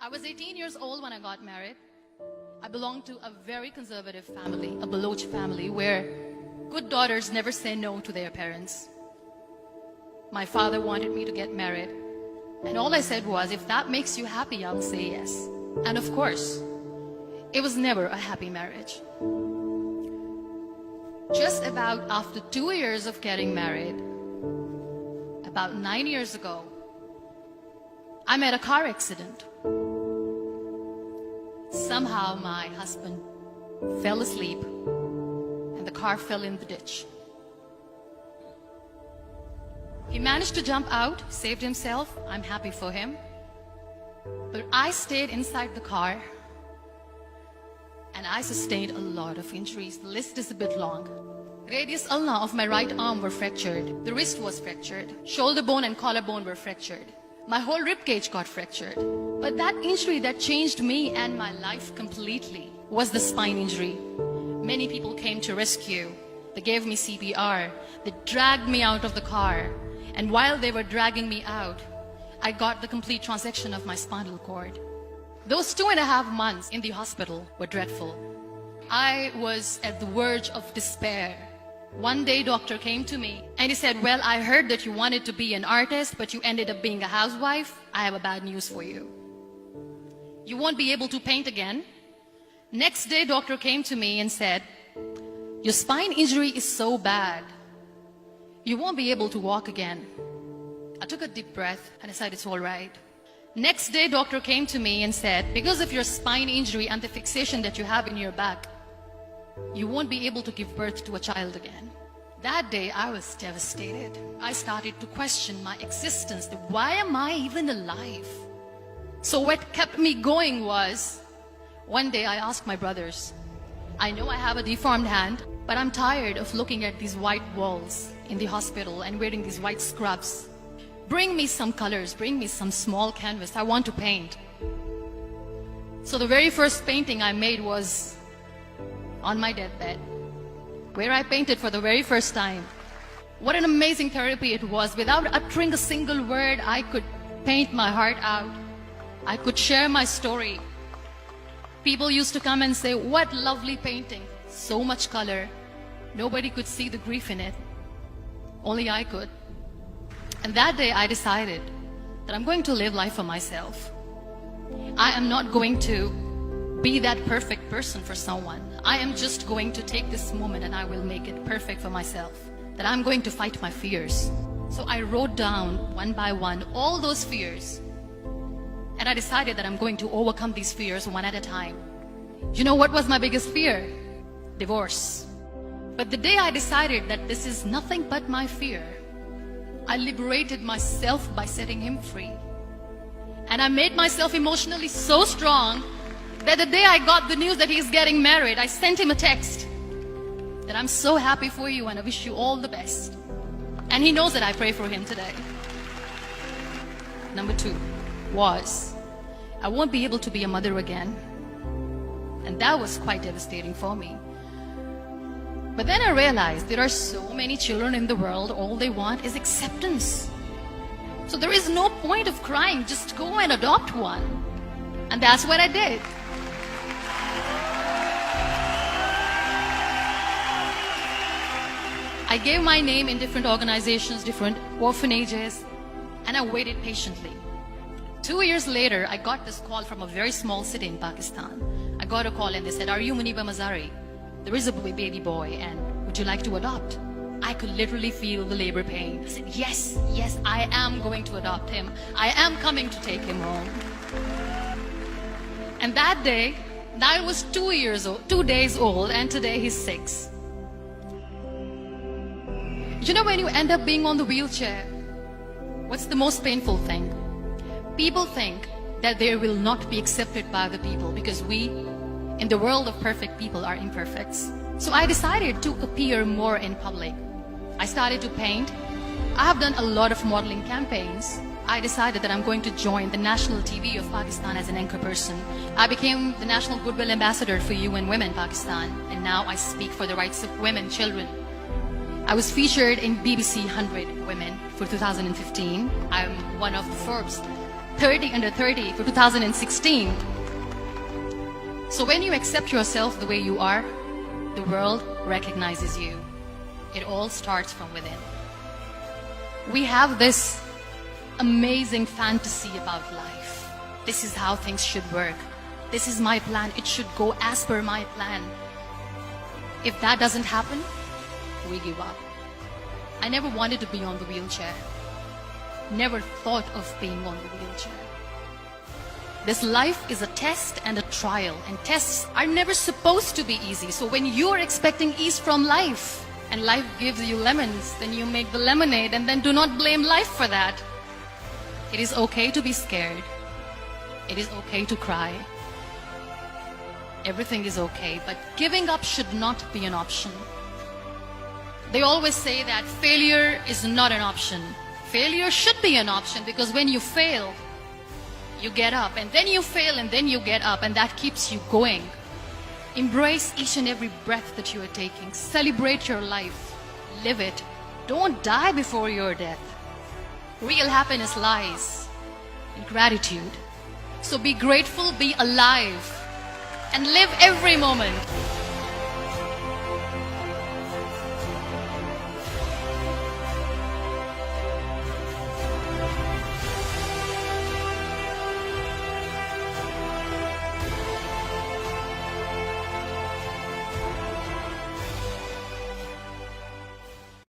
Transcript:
I was 18 years old when I got married. I belonged to a very conservative family, a Baloch family, where good daughters never say no to their parents. My father wanted me to get married, and all I said was, if that makes you happy, I'll say yes. And of course, it was never a happy marriage. Just about after 2 years of getting married, about 9 years ago, I met a car accident. Somehow my husband fell asleep and the car fell in the ditch. He managed to jump out, saved himself. I'm happy for him. But I stayed inside the car and I sustained a lot of injuries. The list is a bit long. Radius ulna of my right arm were fractured. The wrist was fractured. Shoulder bone and collarbone were fractured. My whole rib cage got fractured. But that injury that changed me and my life completely was the spine injury. Many people came to rescue. They gave me CPR. They dragged me out of the car. And while they were dragging me out, I got the complete transection of my spinal cord. Those 2.5 months in the hospital were dreadful. I was at the verge of despair. One day, doctor came to me and he said, well, I heard that you wanted to be an artist, but you ended up being a housewife. I have a bad news for you. You won't be able to paint again. Next day, doctor came to me and said, your spine injury is so bad, you won't be able to walk again. I took a deep breath and I said, it's all right. Next day, doctor came to me and said, because of your spine injury and the fixation that you have in your back, you won't be able to give birth to a child again. That day, I was devastated. I started to question my existence. Why am I even alive? So what kept me going was, one day I asked my brothers, I know I have a deformed hand, but I'm tired of looking at these white walls in the hospital and wearing these white scrubs. Bring me some colors, bring me some small canvas. I want to paint. So the very first painting I made was on my deathbed, where I painted for the very first time. What an amazing therapy it was. Without uttering a single word, I could paint my heart out. I could share my story. People used to come and say, what lovely painting, so much color. Nobody could see the grief in it. Only I could. And that day I decided that I'm going to live life for myself. I am not going to be that perfect person for someone. I am just going to take this moment and I will make it perfect for myself. That I'm going to fight my fears. So I wrote down one by one all those fears. And I decided that I'm going to overcome these fears one at a time. You know what was my biggest fear? Divorce. But the day I decided that this is nothing but my fear, I liberated myself by setting him free. And I made myself emotionally so strong that the day I got the news that he's getting married, I sent him a text that I'm so happy for you and I wish you all the best. And he knows that I pray for him today. Number 2 was, I won't be able to be a mother again. And that was quite devastating for me. But then I realized there are so many children in the world, all they want is acceptance. So there is no point of crying, just go and adopt one. And that's what I did. I gave my name in different organizations, different orphanages, and I waited patiently. 2 years later, I got this call from a very small city in Pakistan. I got a call and they said, are you Muniba Mazari? There is a baby boy and would you like to adopt? I could literally feel the labor pain. I said, yes, yes, I am going to adopt him. I am coming to take him home. And that day, I was 2 days old, and today he's 6. You know, when you end up being on the wheelchair, what's the most painful thing? People think that they will not be accepted by the people because we, in the world of perfect people, are imperfects. So I decided to appear more in public. I started to paint. I have done a lot of modeling campaigns. I decided that I'm going to join the national TV of Pakistan as an anchor person. I became the National Goodwill Ambassador for UN Women Pakistan, and now I speak for the rights of women, children. I was featured in BBC 100 Women for 2015. I'm one of the Forbes 30 under 30 for 2016. So when you accept yourself the way you are, the world recognizes you. It all starts from within. We have this amazing fantasy about life. This is how things should work. This is my plan. It should go as per my plan. If that doesn't happen, we give up. I never wanted to be on the wheelchair. Never thought of being on the wheelchair. This life is a test and a trial, and tests are never supposed to be easy. So when you are expecting ease from life, and life gives you lemons, then you make the lemonade, and then do not blame life for that. It is okay to be scared. It is okay to cry. Everything is okay, but giving up should not be an option. They always say that failure is not an option. Failure should be an option, because when you fail, you get up, and then you fail, and then you get up, and that keeps you going. Embrace each and every breath that you are taking. Celebrate your life. Live it. Don't die before your death. Real happiness lies in gratitude. So be grateful, be alive, and live every moment.